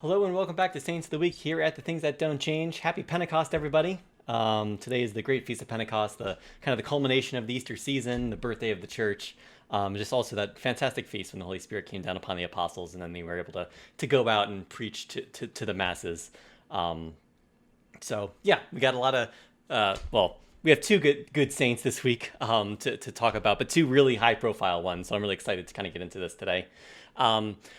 Hello and welcome back to Saints of the Week here at the Things That Don't Change. Happy Pentecost, everybody! Today is the great Feast of Pentecost, the kind of the culmination of the Easter season, the birthday of the church. Just also that fantastic feast when the Holy Spirit came down upon the apostles, and then they were able to go out and preach to the masses. So yeah, we got a lot of we have two good saints this week to talk about, but two really high profile ones. So I'm really excited to kind of get into this today.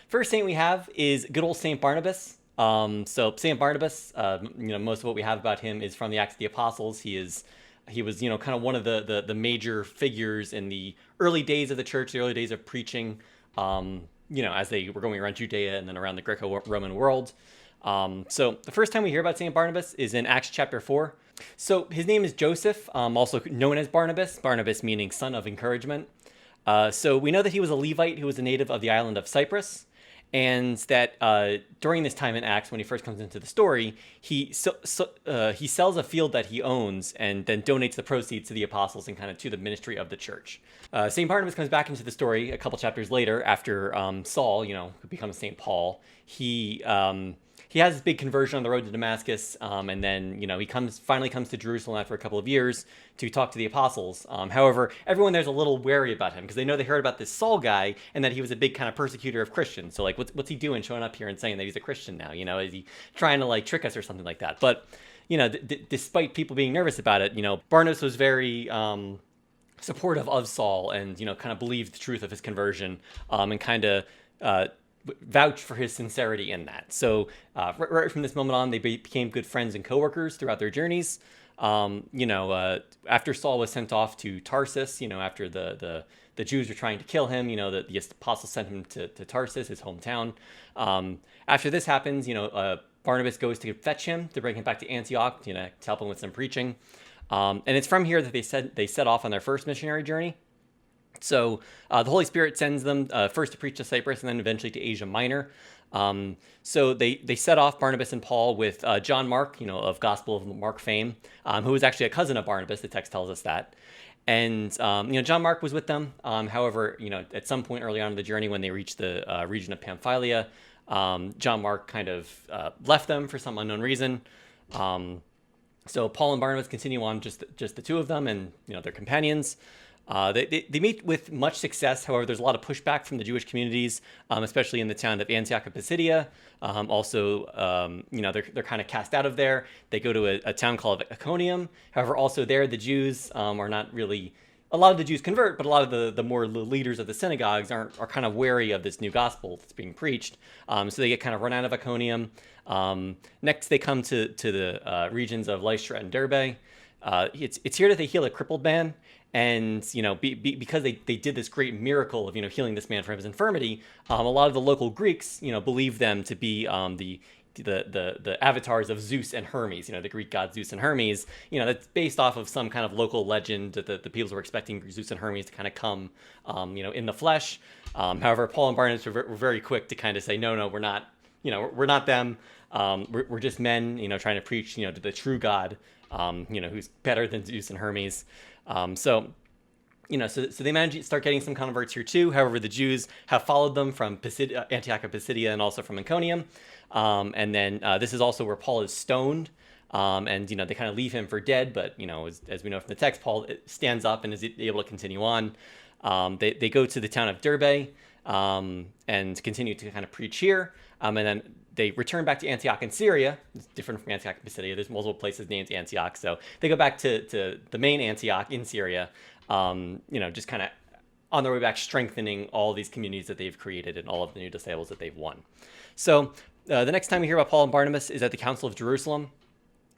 First saint we have is good old Saint Barnabas. So Saint Barnabas, most of what we have about him is from the Acts of the Apostles. He was kind of one of the major figures in the early days of the church, the early days of preaching. As they were going around Judea and then around the Greco-Roman world. So the first time we hear about Saint Barnabas is in Acts chapter 4. So his name is Joseph, also known as Barnabas. Barnabas meaning son of encouragement. So we know that he was a Levite who was a native of the island of Cyprus, and that during this time in Acts, when he first comes into the story, he sells a field that he owns and then donates the proceeds to the apostles and kind of to the ministry of the church. Saint Barnabas comes back into the story a couple chapters later after Saul, who becomes Saint Paul. He has this big conversion on the road to Damascus, and then he finally comes to Jerusalem after a couple of years to talk to the apostles. However, everyone there's a little wary about him because they know they heard about this Saul guy and that he was a big kind of persecutor of Christians. So like, what's he doing showing up here and saying that he's a Christian now? Is he trying to like trick us or something like that? But despite people being nervous about it, Barnabas was very supportive of Saul and kind of believed the truth of his conversion, and kind of vouch for his sincerity in that. So right from this moment on, they became good friends and coworkers throughout their journeys. After Saul was sent off to Tarsus, after the Jews were trying to kill him, the apostles sent him to Tarsus, his hometown. After this happens, Barnabas goes to fetch him to bring him back to Antioch, to help him with some preaching. And it's from here that they set off on their first missionary journey. So the Holy Spirit sends them first to preach to Cyprus and then eventually to Asia Minor. So they set off, Barnabas and Paul, with John Mark, of Gospel of Mark fame, who was actually a cousin of Barnabas. The text tells us that. And, John Mark was with them. However, at some point early on in the journey when they reached the region of Pamphylia, John Mark kind of left them for some unknown reason. So Paul and Barnabas continue on, just the two of them and, their companions. They meet with much success. However, there's a lot of pushback from the Jewish communities, especially in the town of Antioch of Pisidia. They're kind of cast out of there. They go to a town called Iconium. However, also there, the Jews are not really. A lot of the Jews convert, but a lot of the more leaders of the synagogues are kind of wary of this new gospel that's being preached. So they get kind of run out of Iconium. Next, they come to the regions of Lystra and Derbe. It's here that they heal a crippled man. And, because they did this great miracle of, healing this man from his infirmity, a lot of the local Greeks, believe them to be the avatars of Zeus and Hermes, the Greek god Zeus and Hermes. That's based off of some kind of local legend that the peoples were expecting Zeus and Hermes to kind of come, in the flesh. However, Paul and Barnabas were very quick to kind of say, no, we're not, we're not them. We're just men, trying to preach, to the true God, who's better than Zeus and Hermes. So they manage to start getting some converts here too. However, the Jews have followed them from Antioch of Pisidia and also from Iconium. And then this is also where Paul is stoned. And they kind of leave him for dead. But, as we know from the text, Paul stands up and is able to continue on. They go to the town of Derbe and continue to kind of preach here. And then they return back to Antioch in Syria. It's different from Antioch in Pisidia. There's multiple places named Antioch. So they go back to the main Antioch in Syria, just kind of on their way back, strengthening all these communities that they've created and all of the new disciples that they've won. So the next time we hear about Paul and Barnabas is at the Council of Jerusalem.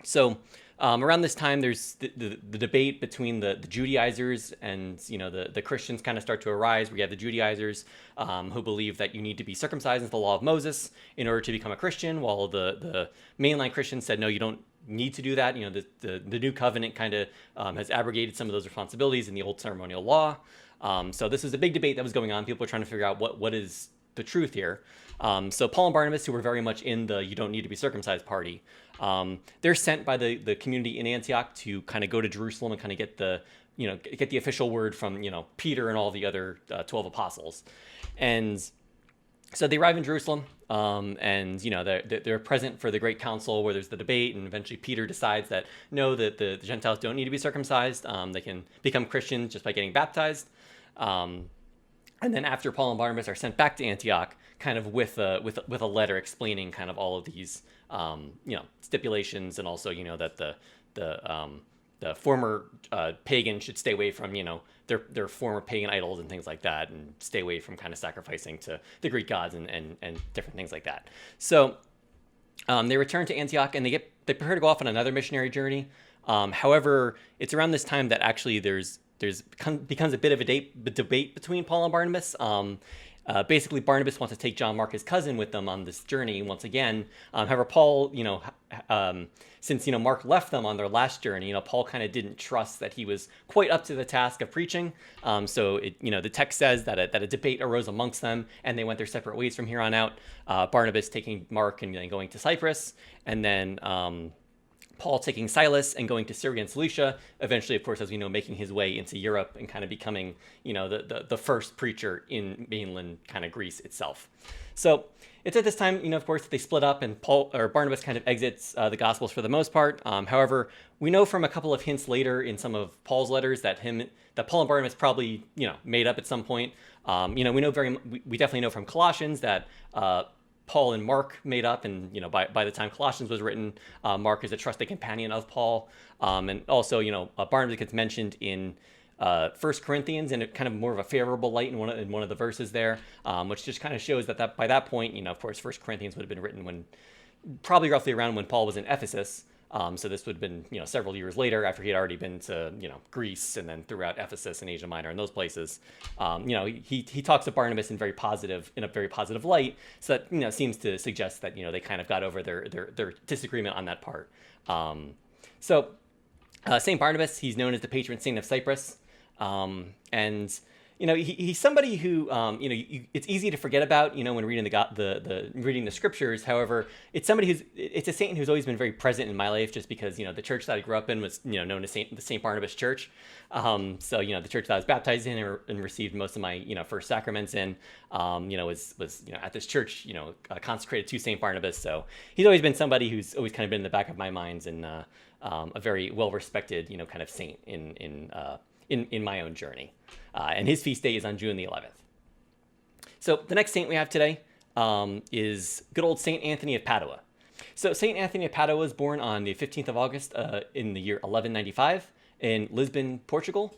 So around this time, there's the debate between the Judaizers and, the Christians kind of start to arise. We have the Judaizers who believe that you need to be circumcised into the law of Moses in order to become a Christian, while the mainline Christians said, no, you don't need to do that. The new covenant kind of has abrogated some of those responsibilities in the old ceremonial law. So this is a big debate that was going on. People were trying to figure out what is the truth here. So Paul and Barnabas, who were very much in the you don't need to be circumcised party, they're sent by the community in Antioch to kind of go to Jerusalem and kind of get the official word from Peter and all the other 12 apostles. And So they arrive in Jerusalem, and they're present for the Great Council where there's the debate, and eventually Peter decides that no, the Gentiles don't need to be circumcised. They can become Christians just by getting baptized. And then after Paul and Barnabas are sent back to Antioch, kind of with a letter explaining kind of all of these stipulations, and also that the former pagans should stay away from their former pagan idols and things like that, and stay away from kind of sacrificing to the Greek gods and different things like that. So they return to Antioch, and they prepare to go off on another missionary journey. However, it's around this time that actually there's becomes a bit of a debate between Paul and Barnabas. Basically, Barnabas wants to take John Mark, his cousin, with them on this journey once again. However, Paul, since Mark left them on their last journey, Paul kind of didn't trust that he was quite up to the task of preaching. So the text says that a debate arose amongst them, and they went their separate ways from here on out. Barnabas taking Mark and then going to Cyprus, and then Paul taking Silas and going to Syria and Cilicia, eventually, of course, as we know, making his way into Europe and kind of becoming, the first preacher in mainland kind of Greece itself. So it's at this time, of course, they split up, and Barnabas kind of exits the Gospels for the most part. However, we know from a couple of hints later in some of Paul's letters that Paul and Barnabas probably, made up at some point. We definitely know from Colossians that Paul and Mark made up, and by the time Colossians was written, Mark is a trusted companion of Paul, and also Barnabas gets mentioned in 1 Corinthians in a kind of more of a favorable light in one of the verses there, which just kind of shows that by that point, of course, 1 Corinthians would have been written probably roughly around when Paul was in Ephesus. So this would have been, several years later after he had already been to, Greece and then throughout Ephesus and Asia Minor and those places. He talks to Barnabas in a very positive light. So that, seems to suggest that, they kind of got over their disagreement on that part. St. Barnabas, he's known as the patron saint of Cyprus. And he's somebody who, it's easy to forget about, when reading reading the scriptures. However, it's a saint who's always been very present in my life, just because, the church that I grew up in was, known as the St. Barnabas Church. The church that I was baptized in and received most of my, first sacraments in, was at this church, consecrated to St. Barnabas. So he's always been somebody who's always kind of been in the back of my mind, and a very well-respected, kind of saint in my own journey. And his feast day is on June the 11th. So the next saint we have today is good old St. Anthony of Padua. So St. Anthony of Padua was born on the 15th of August in the year 1195 in Lisbon, Portugal.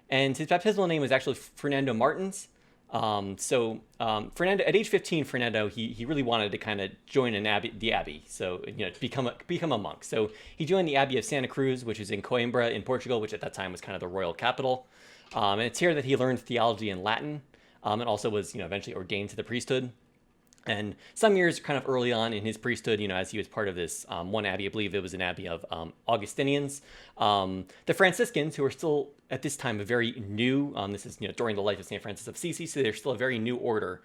And his baptismal name was actually Fernando Martins. Fernando, at age 15, Fernando, he really wanted to kind of join the abbey. So, to become a monk. So he joined the Abbey of Santa Cruz, which is in Coimbra in Portugal, which at that time was kind of the royal capital. And it's here that he learned theology in Latin, and also was, eventually ordained to the priesthood. And some years kind of early on in his priesthood, as he was part of this one abbey, I believe it was an abbey of Augustinians, the Franciscans, who are still at this time a very new, this is during the life of St. Francis of Assisi, so they're still a very new order.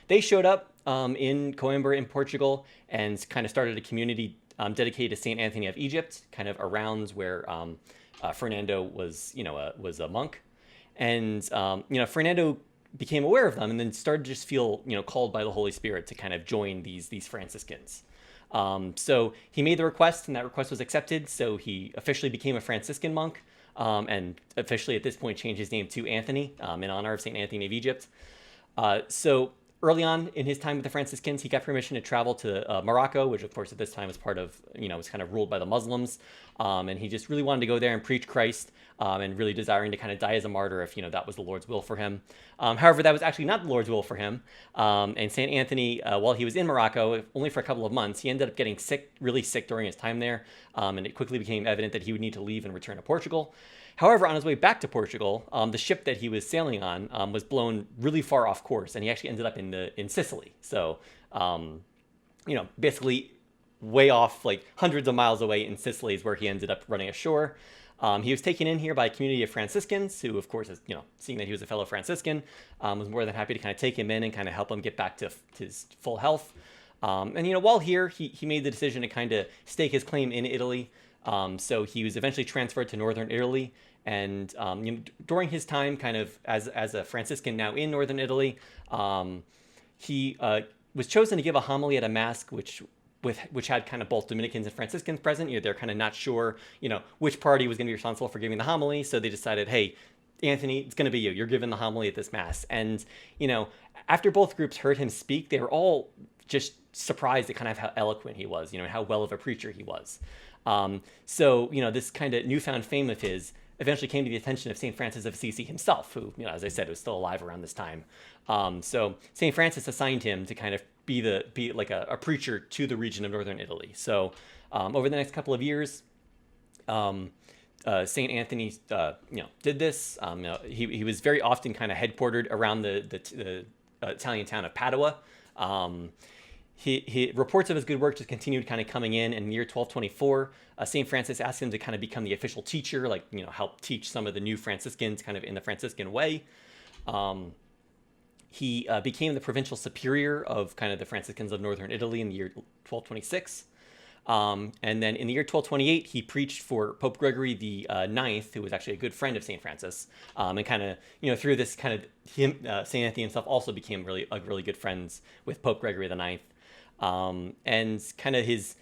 They showed up in Coimbra in Portugal and kind of started a community dedicated to St. Anthony of Egypt, kind of around where Fernando was a monk. And Fernando became aware of them and then started to just feel called by the Holy Spirit to kind of join these Franciscans. So he made the request, and that request was accepted. So he officially became a Franciscan monk, and officially at this point changed his name to Anthony in honor of St. Anthony of Egypt. So early on in his time with the Franciscans, he got permission to travel to Morocco, which of course at this time was part of, was kind of ruled by the Muslims. And he just really wanted to go there and preach Christ, and really desiring to kind of die as a martyr if, that was the Lord's will for him. However, that was actually not the Lord's will for him. And St. Anthony, while he was in Morocco, only for a couple of months, he ended up getting really sick during his time there. And it quickly became evident that he would need to leave and return to Portugal. However, on his way back to Portugal, the ship that he was sailing on was blown really far off course, and he actually ended up in Sicily. So, basically way off, like hundreds of miles away in Sicily is where he ended up running ashore. He was taken in here by a community of Franciscans who, of course, seeing that he was a fellow Franciscan, was more than happy to kind of take him in and kind of help him get back to his full health. And while here, he made the decision to kind of stake his claim in Italy. So he was eventually transferred to northern Italy. And during his time kind of as a Franciscan now in northern Italy, he was chosen to give a homily at a mass which had kind of both Dominicans and Franciscans present. They're kind of not sure, which party was going to be responsible for giving the homily. So they decided, hey, Anthony, it's going to be you. You're giving the homily at this mass. And, after both groups heard him speak, they were all just surprised at kind of how eloquent he was, how well of a preacher he was. So, this kind of newfound fame of his eventually came to the attention of St. Francis of Assisi himself, who, as I said, was still alive around this time. So St. Francis assigned him to kind of be like a preacher to the region of northern Italy. So over the next couple of years, St. Anthony, did this. He was very often kind of headquartered around the Italian town of Padua. He reports of his good work just continued kind of coming in the year 1224. St. Francis asked him to kind of become the official teacher, help teach some of the new Franciscans kind of in the Franciscan way. He became the provincial superior of kind of the Franciscans of northern Italy in the year 1226. And then in the year 1228, he preached for Pope Gregory the Ninth, who was actually a good friend of St. Francis. And kind of, through this kind of St. Anthony himself also became really good friends with Pope Gregory the Ninth. And kind of his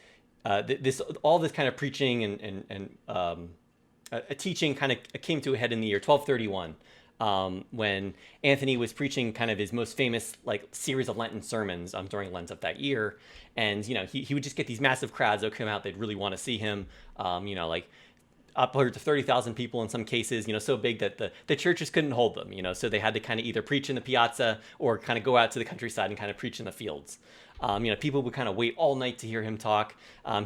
all this kind of preaching and teaching kind of came to a head in the year 1231. When Anthony was preaching kind of his most famous series of Lenten sermons during Lent of that year. And, he would just get these massive crowds that would come out. They'd really want to see him, upwards of 30,000 people in some cases, so big that the churches couldn't hold them, so they had to kind of either preach in the piazza or kind of go out to the countryside and kind of preach in the fields. People would kind of wait all night to hear him talk.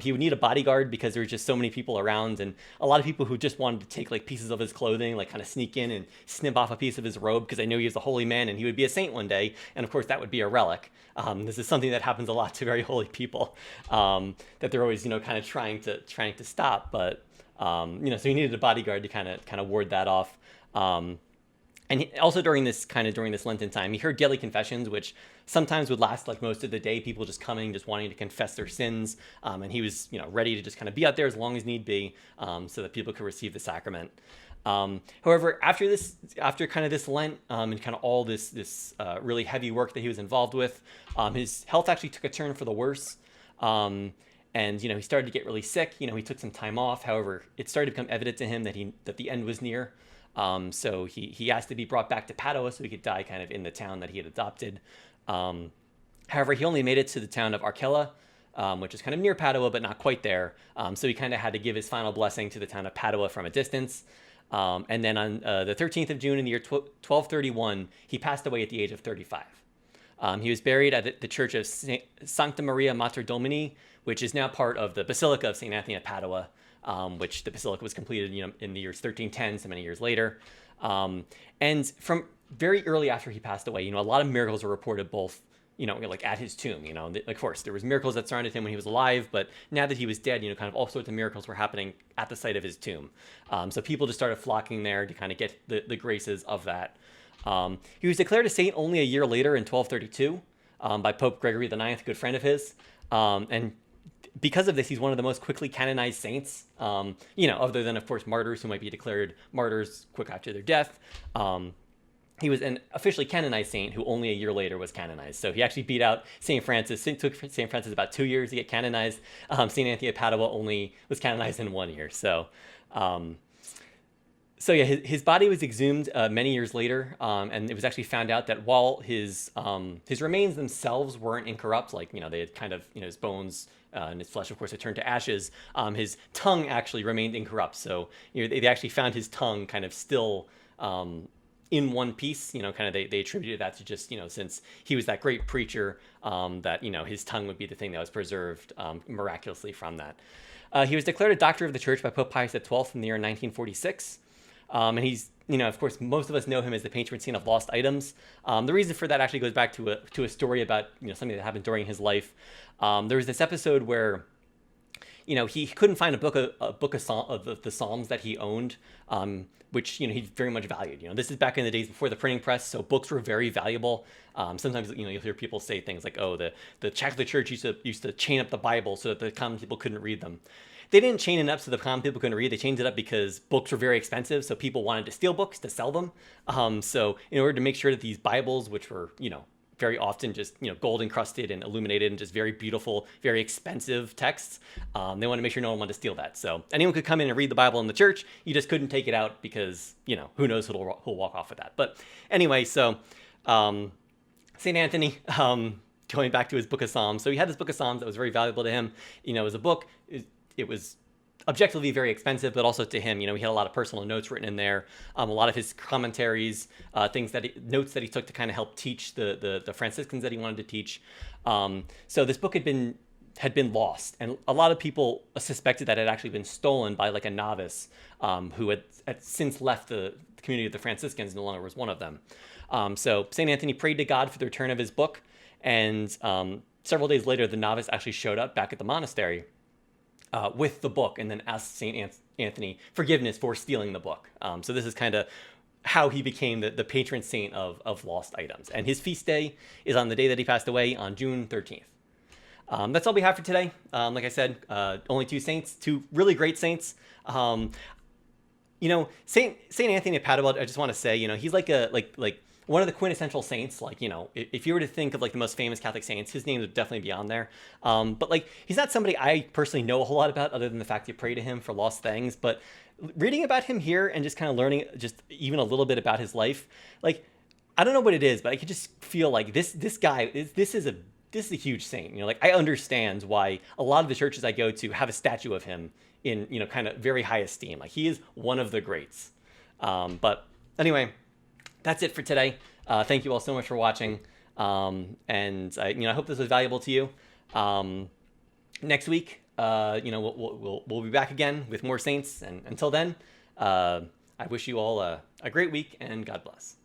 He would need a bodyguard because there were just so many people around, and a lot of people who just wanted to take pieces of his clothing, kind of sneak in and snip off a piece of his robe because they knew he was a holy man and he would be a saint one day. And of course, that would be a relic. This is something that happens a lot to very holy people, that they're always, kind of trying to stop. But so he needed a bodyguard to kind of ward that off. And also during this Lenten time, he heard daily confessions, which sometimes would last most of the day, people just coming, just wanting to confess their sins. And he was, ready to just kind of be out there as long as need be, so that people could receive the sacrament. However, after kind of this Lent, and kind of all this really heavy work that he was involved with, his health actually took a turn for the worse. And, he started to get really sick. He took some time off. However, it started to become evident to him that the end was near. So he asked to be brought back to Padua so he could die kind of in the town that he had adopted. However, he only made it to the town of Archella, which is kind of near Padua, but not quite there. So he kind of had to give his final blessing to the town of Padua from a distance. And then on the 13th of June in the year 1231, he passed away at the age of 35. He was buried at the church of Sancta Maria Mater Domini, which is now part of the Basilica of St. Anthony at Padua, which the basilica was completed, in the years 1310, so many years later. And from very early after he passed away, a lot of miracles were reported both, at his tomb. Of course, there was miracles that surrounded him when he was alive, but now that he was dead, kind of all sorts of miracles were happening at the site of his tomb. So people just started flocking there to kind of get the graces of that. He was declared a saint only a year later in 1232 by Pope Gregory the Ninth, a good friend of his. And because of this, he's one of the most quickly canonized saints, other than, of course, martyrs who might be declared martyrs quick after their death. He was an officially canonized saint who only a year later was canonized. So he actually beat out St. Francis. It took St. Francis about 2 years to get canonized. St. Anthony of Padua only was canonized in 1 year. So his body was exhumed many years later, and it was actually found out that while his remains themselves weren't incorrupt, they had kind of, his bones and his flesh, of course, had turned to ashes, his tongue actually remained incorrupt. So they actually found his tongue kind of still in one piece. Kind of they attributed that to just, since he was that great preacher, that, his tongue would be the thing that was preserved miraculously from that. He was declared a doctor of the church by Pope Pius XII in the year 1946. And he's, of course, most of us know him as the patron saint of lost items. The reason for that actually goes back to a story about, something that happened during his life. There was this episode where, he couldn't find a book of the Psalms that he owned, which, he very much valued. This is back in the days before the printing press, so books were very valuable. Sometimes, you'll hear people say things like, oh, the Catholic Church used to chain up the Bible so that the common people couldn't read them. They didn't chain it up so the common people couldn't read. They chained it up because books were very expensive, so people wanted to steal books to sell them. So in order to make sure that these Bibles, which were, very often just gold encrusted and illuminated and just very beautiful, very expensive texts. They want to make sure no one wanted to steal that. So anyone could come in and read the Bible in the church. You just couldn't take it out because who knows who'll walk off with that. But anyway, so Saint Anthony. Going back to his book of Psalms. So he had this book of Psalms that was very valuable to him. As a book, it was objectively very expensive, but also to him, he had a lot of personal notes written in there. A lot of his commentaries, notes that he took to kind of help teach the Franciscans that he wanted to teach. So this book had been lost, and a lot of people suspected that it had actually been stolen by like a novice who had since left the community of the Franciscans, no longer was one of them. So Saint Anthony prayed to God for the return of his book. And several days later, the novice actually showed up back at the monastery with the book and then asked St. Anthony forgiveness for stealing the book. So this is kind of how he became the patron saint of lost items. And his feast day is on the day that he passed away, on June 13th. That's all we have for today. Like I said, only two really great saints. Saint Anthony of Padua, I just want to say, he's like one of the quintessential saints. Like, if you were to think of like the most famous Catholic saints, his name would definitely be on there. But like, he's not somebody I personally know a whole lot about, other than the fact you pray to him for lost things. But reading about him here and just kind of learning just even a little bit about his life, like, I don't know what it is, but I could just feel like this guy this is a huge saint. Like, I understand why a lot of the churches I go to have a statue of him in kind of very high esteem. Like, he is one of the greats. But anyway, that's it for today. Thank you all so much for watching. And I hope this was valuable to you. Next week, we'll be back again with more saints. And until then, I wish you all a great week, and God bless.